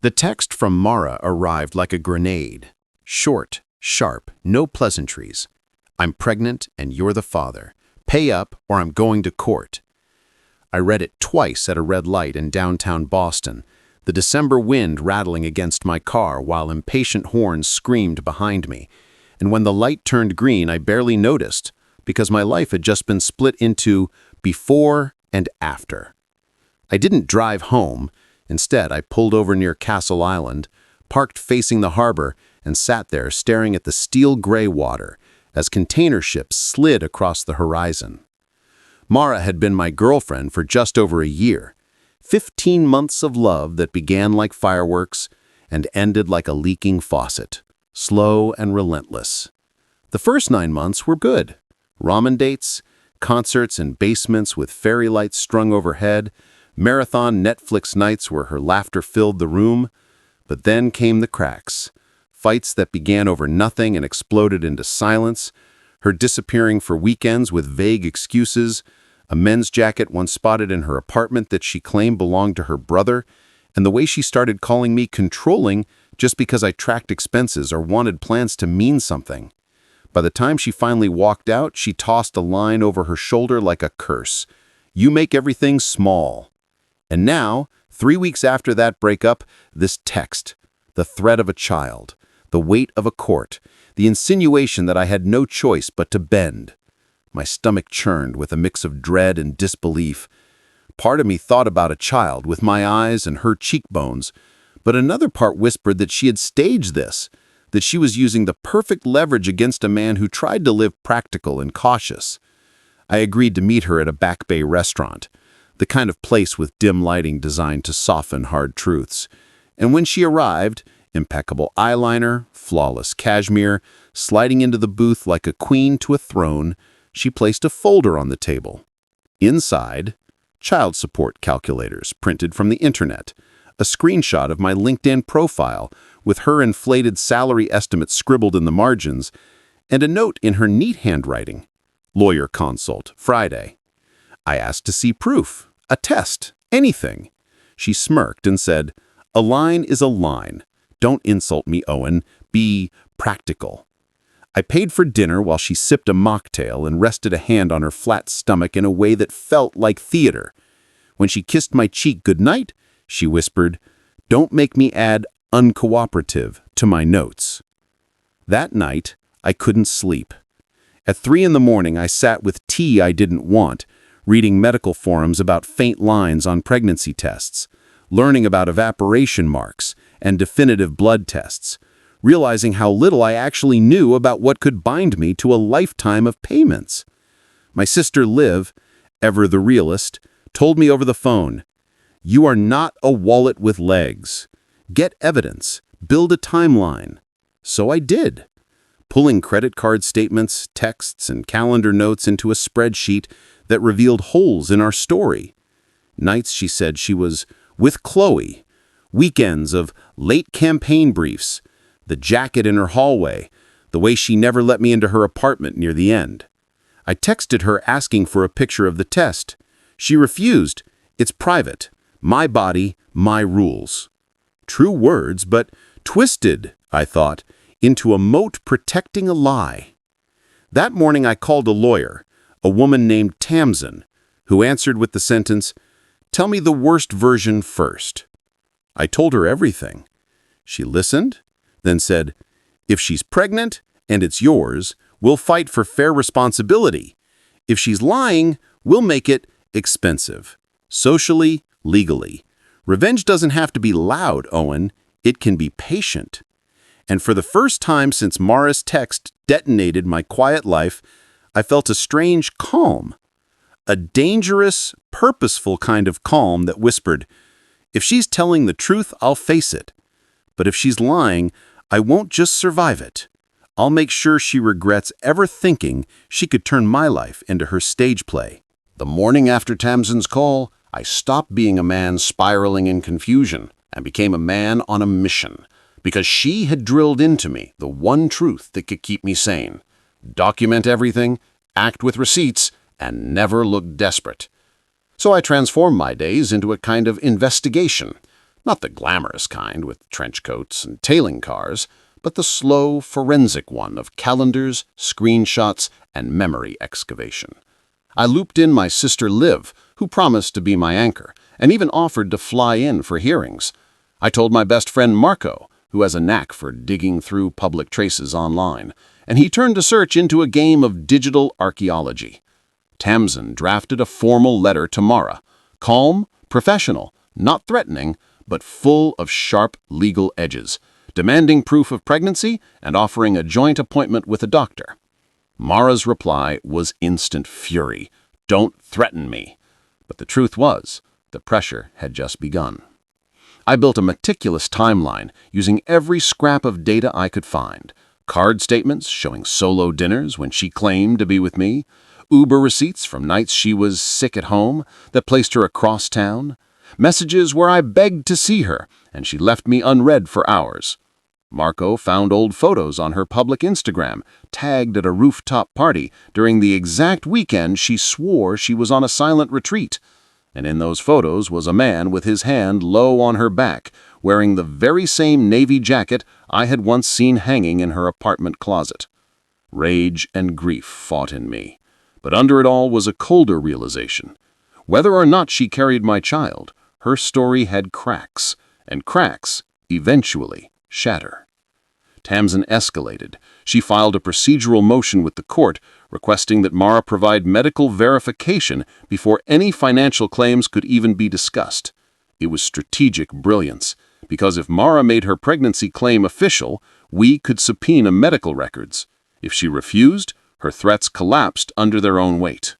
The text from Mara arrived like a grenade. Short, sharp, no pleasantries. I'm pregnant and you're the father. Pay up or I'm going to court. I read it twice at a red light in downtown Boston, the December wind rattling against my car while impatient horns screamed behind me. And when the light turned green, I barely noticed, because my life had just been split into before and after. I didn't drive home. Instead, I pulled over near Castle Island, parked facing the harbor, and sat there staring at the steel-gray water as container ships slid across the horizon. Mara had been my girlfriend for just over a year. 15 months of love that began like fireworks and ended like a leaking faucet, slow and relentless. The first 9 months were good. Ramen dates, concerts in basements with fairy lights strung overhead, marathon Netflix nights where her laughter filled the room. But then came the cracks. Fights that began over nothing and exploded into silence, her disappearing for weekends with vague excuses, a men's jacket once spotted in her apartment that she claimed belonged to her brother, and the way she started calling me controlling just because I tracked expenses or wanted plans to mean something. By the time she finally walked out, she tossed a line over her shoulder like a curse. You make everything small. And now, 3 weeks after that breakup, this text, the threat of a child, the weight of a court, the insinuation that I had no choice but to bend. My stomach churned with a mix of dread and disbelief. Part of me thought about a child with my eyes and her cheekbones, but another part whispered that she had staged this, that she was using the perfect leverage against a man who tried to live practical and cautious. I agreed to meet her at a Back Bay restaurant, the kind of place with dim lighting designed to soften hard truths. And when she arrived, impeccable eyeliner, flawless cashmere, sliding into the booth like a queen to a throne, she placed a folder on the table. Inside, child support calculators printed from the internet, a screenshot of my LinkedIn profile with her inflated salary estimate scribbled in the margins, and a note in her neat handwriting. Lawyer consult, Friday. I asked to see proof, a test, anything. She smirked and said, "A line is a line. Don't insult me, Owen. Be practical." I paid for dinner while she sipped a mocktail and rested a hand on her flat stomach in a way that felt like theater. When she kissed my cheek goodnight, she whispered, "Don't make me add uncooperative to my notes." That night, I couldn't sleep. At 3 in the morning, I sat with tea I didn't want, reading medical forums about faint lines on pregnancy tests, learning about evaporation marks and definitive blood tests, realizing how little I actually knew about what could bind me to a lifetime of payments. My sister Liv, ever the realist, told me over the phone, "You are not a wallet with legs. Get evidence. Build a timeline." So I did, pulling credit card statements, texts, and calendar notes into a spreadsheet that revealed holes in our story. Nights she said she was with Chloe, weekends of late campaign briefs, the jacket in her hallway, the way she never let me into her apartment near the end. I texted her asking for a picture of the test. She refused. "It's private. My body, my rules." True words, but twisted, I thought, into a moat protecting a lie. That morning I called a lawyer, a woman named Tamsin, who answered with the sentence, "Tell me the worst version first." I told her everything. She listened, then said, "If she's pregnant and it's yours, we'll fight for fair responsibility. If she's lying, we'll make it expensive. Socially, legally. Revenge doesn't have to be loud, Owen. It can be patient." And for the first time since Mara's text detonated my quiet life, I felt a strange calm. A dangerous, purposeful kind of calm that whispered, "If she's telling the truth, I'll face it. But if she's lying, I won't just survive it. I'll make sure she regrets ever thinking she could turn my life into her stage play." The morning after Tamsin's call, I stopped being a man spiraling in confusion and became a man on a mission, because she had drilled into me the one truth that could keep me sane. Document everything, act with receipts, and never look desperate. So I transformed my days into a kind of investigation, Not the glamorous kind with trench coats and tailing cars, but the slow, forensic one of calendars, screenshots, and memory excavation. I looped in my sister Liv, who promised to be my anchor, and even offered to fly in for hearings. I told my best friend Marco, who has a knack for digging through public traces online, and he turned the search into a game of digital archaeology. Tamsin drafted a formal letter to Mara, calm, professional, not threatening, but full of sharp legal edges, demanding proof of pregnancy and offering a joint appointment with a doctor. Mara's reply was instant fury. "Don't threaten me." But the truth was, the pressure had just begun. I built a meticulous timeline using every scrap of data I could find. Card statements showing solo dinners when she claimed to be with me, Uber receipts from nights she was sick at home that placed her across town, messages where I begged to see her and she left me unread for hours. Marco found old photos on her public Instagram, tagged at a rooftop party during the exact weekend she swore she was on a silent retreat. And in those photos was a man with his hand low on her back, wearing the very same navy jacket I had once seen hanging in her apartment closet. Rage and grief fought in me, but under it all was a colder realization. Whether or not she carried my child, her story had cracks, and cracks, eventually, shatter. Tamsin escalated. She filed a procedural motion with the court requesting that Mara provide medical verification before any financial claims could even be discussed. It was strategic brilliance, because if Mara made her pregnancy claim official, we could subpoena medical records. If she refused, her threats collapsed under their own weight.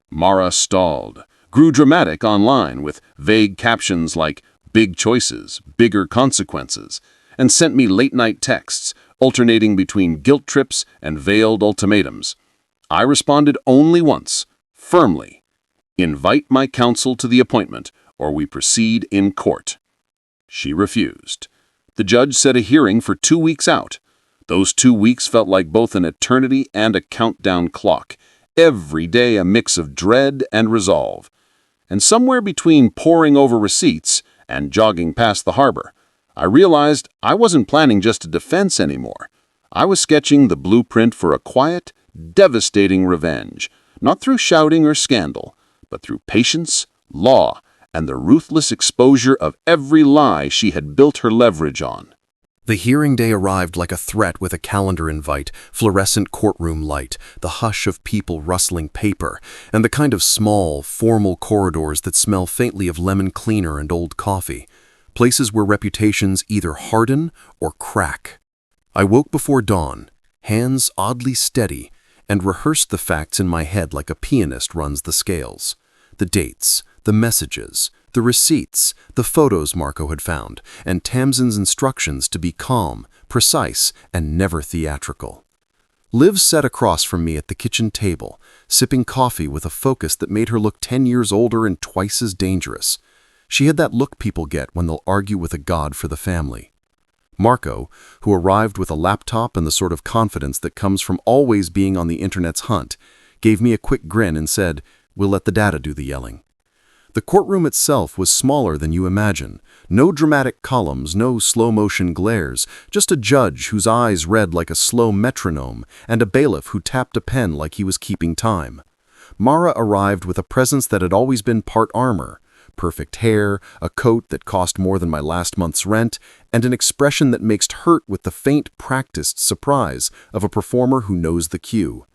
Mara stalled, grew dramatic online with vague captions like "big choices, bigger consequences," and sent me late-night texts, alternating between guilt trips and veiled ultimatums. I responded only once, firmly: "Invite my counsel to the appointment, or we proceed in court." She refused. The judge set a hearing for 2 weeks out. Those 2 weeks felt like both an eternity and a countdown clock, every day a mix of dread and resolve. And somewhere between poring over receipts and jogging past the harbor, I realized I wasn't planning just a defense anymore. I was sketching the blueprint for a quiet, devastating revenge, not through shouting or scandal, but through patience, law, and the ruthless exposure of every lie she had built her leverage on. The hearing day arrived like a threat with a calendar invite, fluorescent courtroom light, the hush of people rustling paper, and the kind of small, formal corridors that smell faintly of lemon cleaner and old coffee. Places where reputations either harden or crack. I woke before dawn, hands oddly steady, and rehearsed the facts in my head like a pianist runs the scales. The dates, the messages, the receipts, the photos Marco had found, and Tamsin's instructions to be calm, precise, and never theatrical. Liv sat across from me at the kitchen table, sipping coffee with a focus that made her look 10 years older and twice as dangerous. She had that look people get when they'll argue with a god for the family. Marco, who arrived with a laptop and the sort of confidence that comes from always being on the internet's hunt, gave me a quick grin and said, "We'll let the data do the yelling." The courtroom itself was smaller than you imagine. No dramatic columns, no slow-motion glares, just a judge whose eyes read like a slow metronome and a bailiff who tapped a pen like he was keeping time. Mara arrived with a presence that had always been part armor. Perfect hair, a coat that cost more than my last month's rent, and an expression that mixed hurt with the faint, practiced surprise of a performer who knows the cue.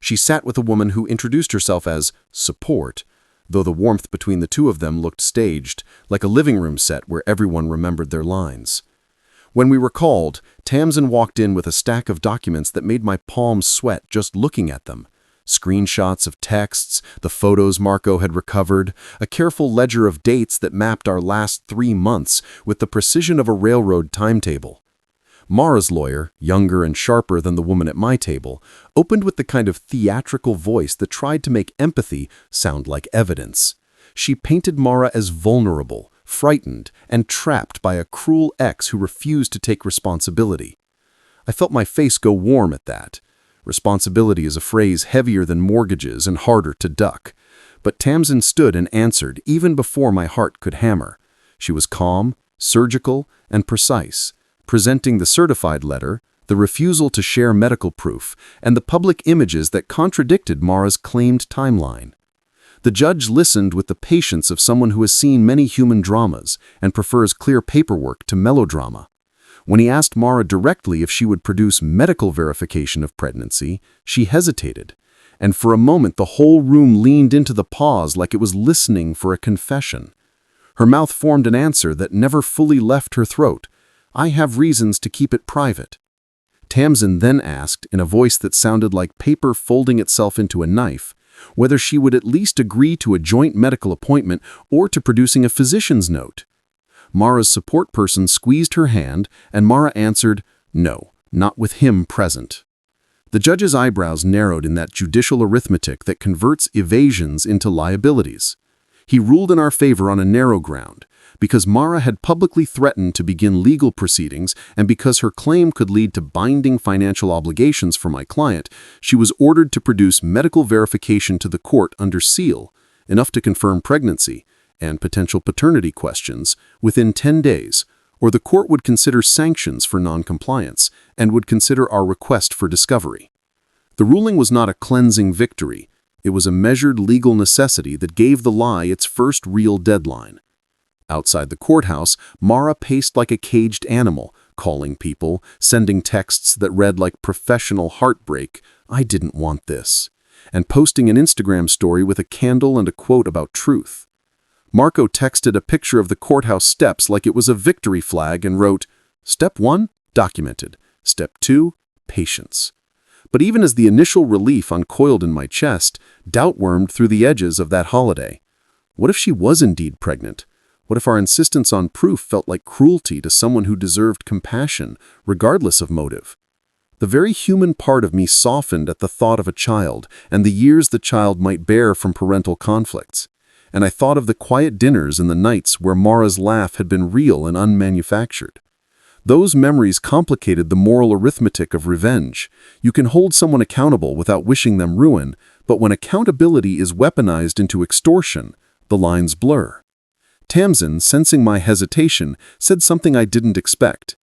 She sat with a woman who introduced herself as support, though the warmth between the two of them looked staged, like a living room set where everyone remembered their lines. When we were called, Tamsin walked in with a stack of documents that made my palms sweat just looking at them. Screenshots of texts, the photos Marco had recovered, a careful ledger of dates that mapped our last 3 months with the precision of a railroad timetable. Mara's lawyer, younger and sharper than the woman at my table, opened with the kind of theatrical voice that tried to make empathy sound like evidence. She painted Mara as vulnerable, frightened, and trapped by a cruel ex who refused to take responsibility. I felt my face go warm at that. Responsibility is a phrase heavier than mortgages and harder to duck. But Tamsin stood and answered even before my heart could hammer. She was calm, surgical, and precise, presenting the certified letter, the refusal to share medical proof, and the public images that contradicted Mara's claimed timeline. The judge listened with the patience of someone who has seen many human dramas and prefers clear paperwork to melodrama. When he asked Mara directly if she would produce medical verification of pregnancy, she hesitated, and for a moment the whole room leaned into the pause like it was listening for a confession. Her mouth formed an answer that never fully left her throat. "I have reasons to keep it private." Tamsin then asked, in a voice that sounded like paper folding itself into a knife, whether she would at least agree to a joint medical appointment or to producing a physician's note. Mara's support person squeezed her hand, and Mara answered, "No, not with him present." The judge's eyebrows narrowed in that judicial arithmetic that converts evasions into liabilities. He ruled in our favor on a narrow ground, because Mara had publicly threatened to begin legal proceedings and because her claim could lead to binding financial obligations for my client. She was ordered to produce medical verification to the court under seal, enough to confirm pregnancy and potential paternity questions within 10 days, or the court would consider sanctions for noncompliance and would consider our request for discovery. The ruling was not a cleansing victory. It was a measured legal necessity that gave the lie its first real deadline. Outside the courthouse, Mara paced like a caged animal, calling people, sending texts that read like professional heartbreak, "I didn't want this," and posting an Instagram story with a candle and a quote about truth. Marco texted a picture of the courthouse steps like it was a victory flag and wrote, "Step 1, documented. Step 2, patience." But even as the initial relief uncoiled in my chest, doubt wormed through the edges of that holiday. What if she was indeed pregnant? What if our insistence on proof felt like cruelty to someone who deserved compassion, regardless of motive? The very human part of me softened at the thought of a child and the years the child might bear from parental conflicts. And I thought of the quiet dinners and the nights where Mara's laugh had been real and unmanufactured. Those memories complicated the moral arithmetic of revenge. You can hold someone accountable without wishing them ruin, but when accountability is weaponized into extortion, the lines blur. Tamsin, sensing my hesitation, said something I didn't expect.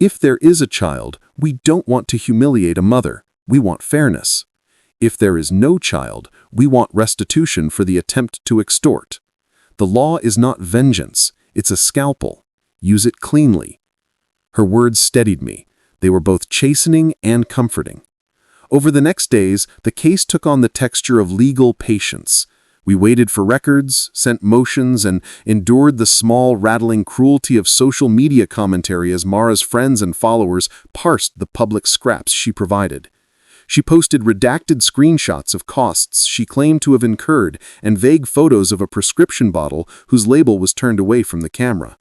"If there is a child, we don't want to humiliate a mother. We want fairness. If there is no child, we want restitution for the attempt to extort. The law is not vengeance, it's a scalpel. Use it cleanly." Her words steadied me. They were both chastening and comforting. Over the next days, the case took on the texture of legal patience. We waited for records, sent motions, and endured the small, rattling cruelty of social media commentary as Mara's friends and followers parsed the public scraps she provided. She posted redacted screenshots of costs she claimed to have incurred and vague photos of a prescription bottle whose label was turned away from the camera.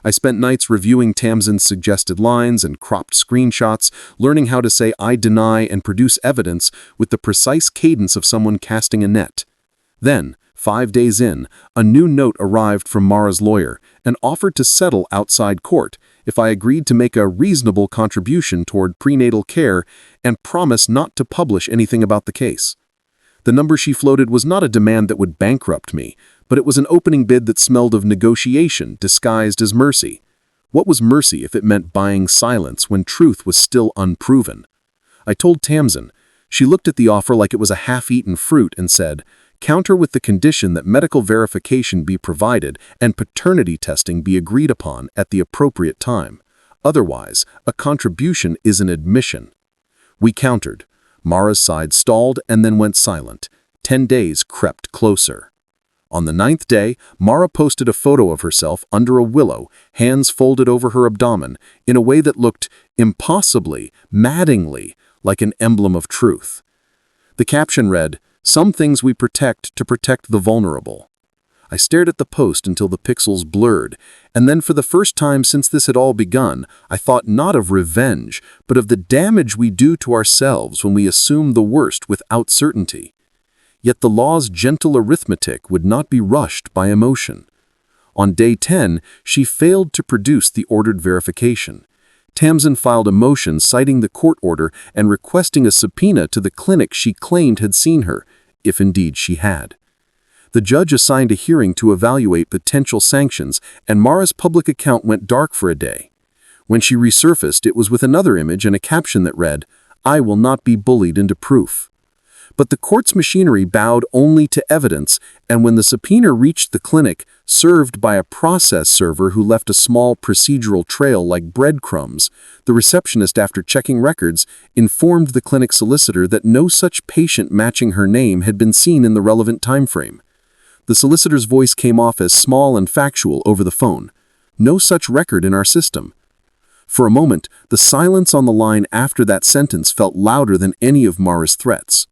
I spent nights reviewing Tamsin's suggested lines and cropped screenshots, learning how to say "I deny" and produce evidence with the precise cadence of someone casting a net. Then, 5 days in, a new note arrived from Mara's lawyer and offered to settle outside court if I agreed to make a reasonable contribution toward prenatal care and promise not to publish anything about the case. The number she floated was not a demand that would bankrupt me, but it was an opening bid that smelled of negotiation disguised as mercy. What was mercy if it meant buying silence when truth was still unproven? I told Tamsin. She looked at the offer like it was a half-eaten fruit and said, "Counter with the condition that medical verification be provided and paternity testing be agreed upon at the appropriate time. Otherwise, a contribution is an admission." We countered. Mara's side stalled and then went silent. 10 days crept closer. On the 9th day, Mara posted a photo of herself under a willow, hands folded over her abdomen, in a way that looked impossibly, maddeningly, like an emblem of truth. The caption read, "Some things we protect to protect the vulnerable." I stared at the post until the pixels blurred, and then for the first time since this had all begun, I thought not of revenge, but of the damage we do to ourselves when we assume the worst without certainty. Yet the law's gentle arithmetic would not be rushed by emotion. On day 10, she failed to produce the ordered verification. Tamsin filed a motion citing the court order and requesting a subpoena to the clinic she claimed had seen her, if indeed she had. The judge assigned a hearing to evaluate potential sanctions, and Mara's public account went dark for a day. When she resurfaced, it was with another image and a caption that read, "I will not be bullied into proof." But the court's machinery bowed only to evidence, and when the subpoena reached the clinic, served by a process server who left a small procedural trail like breadcrumbs, the receptionist, after checking records, informed the clinic solicitor that no such patient matching her name had been seen in the relevant timeframe. The solicitor's voice came off as small and factual over the phone. "No such record in our system." For a moment, the silence on the line after that sentence felt louder than any of Mara's threats.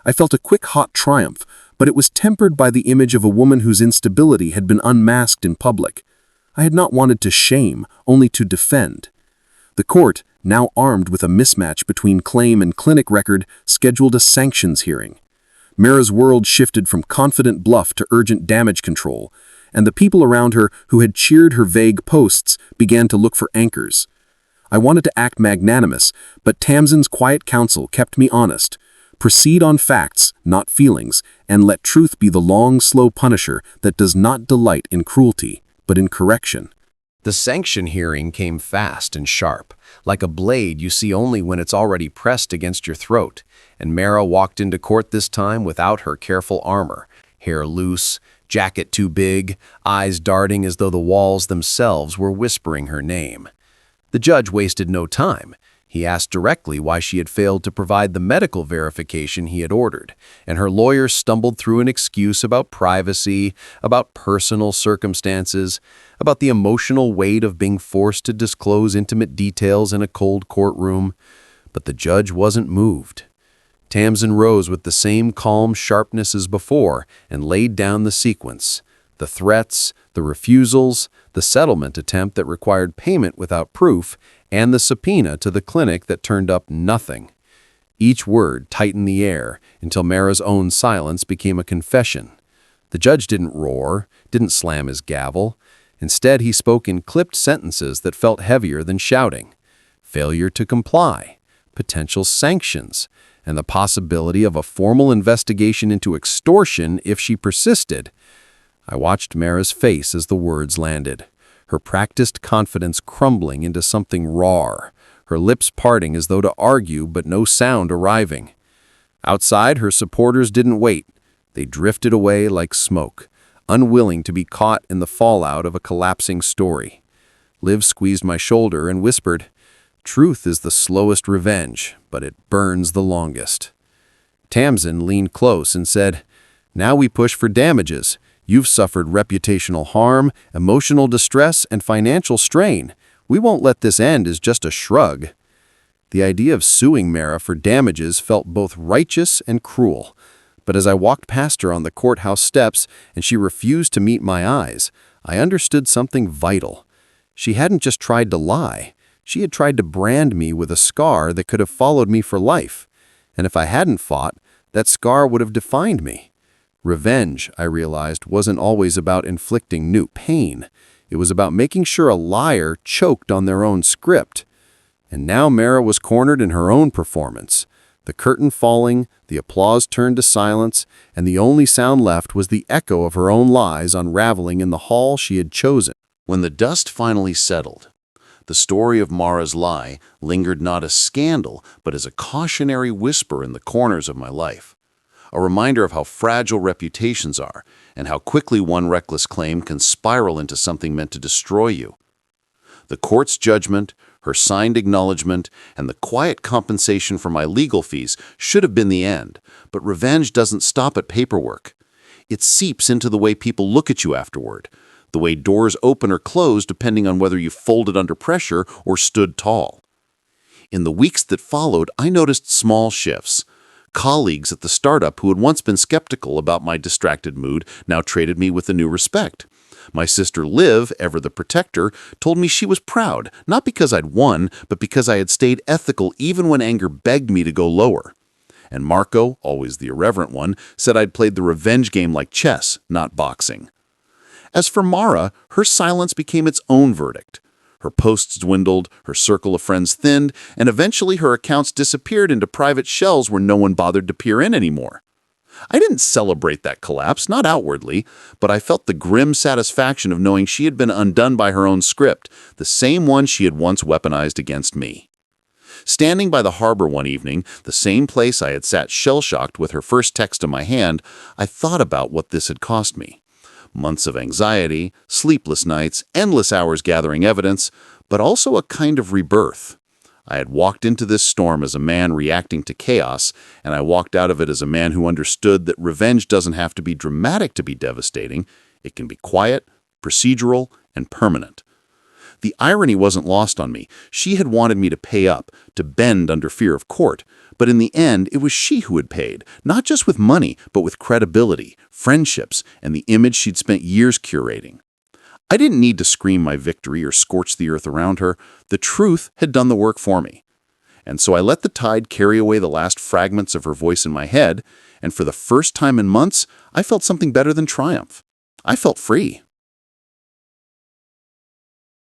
I felt a quick, hot triumph, but it was tempered by the image of a woman whose instability had been unmasked in public. I had not wanted to shame, only to defend. The court, now armed with a mismatch between claim and clinic record, scheduled a sanctions hearing. Mara's world shifted from confident bluff to urgent damage control, and the people around her who had cheered her vague posts began to look for anchors. I wanted to act magnanimous, but Tamsin's quiet counsel kept me honest. Proceed on facts, not feelings, and let truth be the long, slow punisher that does not delight in cruelty, but in correction. The sanction hearing came fast and sharp, like a blade you see only when it's already pressed against your throat, and Mara walked into court this time without her careful armor, hair loose, jacket too big, eyes darting as though the walls themselves were whispering her name. The judge wasted no time. He asked directly why she had failed to provide the medical verification he had ordered, and her lawyer stumbled through an excuse about privacy, about personal circumstances, about the emotional weight of being forced to disclose intimate details in a cold courtroom. But the judge wasn't moved. Tamsin rose with the same calm sharpness as before and laid down the sequence: the threats, the refusals, the settlement attempt that required payment without proof, and the subpoena to the clinic that turned up nothing. Each word tightened the air until Mara's own silence became a confession. The judge didn't roar, didn't slam his gavel. Instead, he spoke in clipped sentences that felt heavier than shouting. Failure to comply, potential sanctions, and the possibility of a formal investigation into extortion if she persisted. I watched Mara's face as the words landed, her practiced confidence crumbling into something raw, her lips parting as though to argue but no sound arriving. Outside, her supporters didn't wait. They drifted away like smoke, unwilling to be caught in the fallout of a collapsing story. Liv squeezed my shoulder and whispered, "Truth is the slowest revenge, but it burns the longest." Tamsin leaned close and said, "Now we push for damages. You've suffered reputational harm, emotional distress, and financial strain. We won't let this end as just a shrug." The idea of suing Mara for damages felt both righteous and cruel. But as I walked past her on the courthouse steps and she refused to meet my eyes, I understood something vital. She hadn't just tried to lie. She had tried to brand me with a scar that could have followed me for life. And if I hadn't fought, that scar would have defined me. Revenge, I realized, wasn't always about inflicting new pain. It was about making sure a liar choked on their own script. And now Mara was cornered in her own performance. The curtain falling, the applause turned to silence, and the only sound left was the echo of her own lies unraveling in the hall she had chosen. When the dust finally settled, the story of Mara's lie lingered not as scandal, but as a cautionary whisper in the corners of my life. A reminder of how fragile reputations are, and how quickly one reckless claim can spiral into something meant to destroy you. The court's judgment, her signed acknowledgement, and the quiet compensation for my legal fees should have been the end, but revenge doesn't stop at paperwork. It seeps into the way people look at you afterward, the way doors open or close depending on whether you folded under pressure or stood tall. In the weeks that followed, I noticed small shifts. Colleagues at the startup who had once been skeptical about my distracted mood now traded me with a new respect. My sister Liv, ever the protector, told me she was proud, not because I'd won, but because I had stayed ethical even when anger begged me to go lower. And Marco, always the irreverent one, said I'd played the revenge game like chess, not boxing. As for Mara, her silence became its own verdict. Her posts dwindled, her circle of friends thinned, and eventually her accounts disappeared into private shells where no one bothered to peer in anymore. I didn't celebrate that collapse, not outwardly, but I felt the grim satisfaction of knowing she had been undone by her own script, the same one she had once weaponized against me. Standing by the harbor one evening, the same place I had sat shell-shocked with her first text in my hand, I thought about what this had cost me. Months of anxiety, sleepless nights, endless hours gathering evidence, but also a kind of rebirth. I had walked into this storm as a man reacting to chaos, and I walked out of it as a man who understood that revenge doesn't have to be dramatic to be devastating. It can be quiet, procedural, and permanent. The irony wasn't lost on me. She had wanted me to pay up, to bend under fear of court, but in the end, it was she who had paid, not just with money, but with credibility, friendships, and the image she'd spent years curating. I didn't need to scream my victory or scorch the earth around her. The truth had done the work for me. And so I let the tide carry away the last fragments of her voice in my head, and for the first time in months, I felt something better than triumph. I felt free.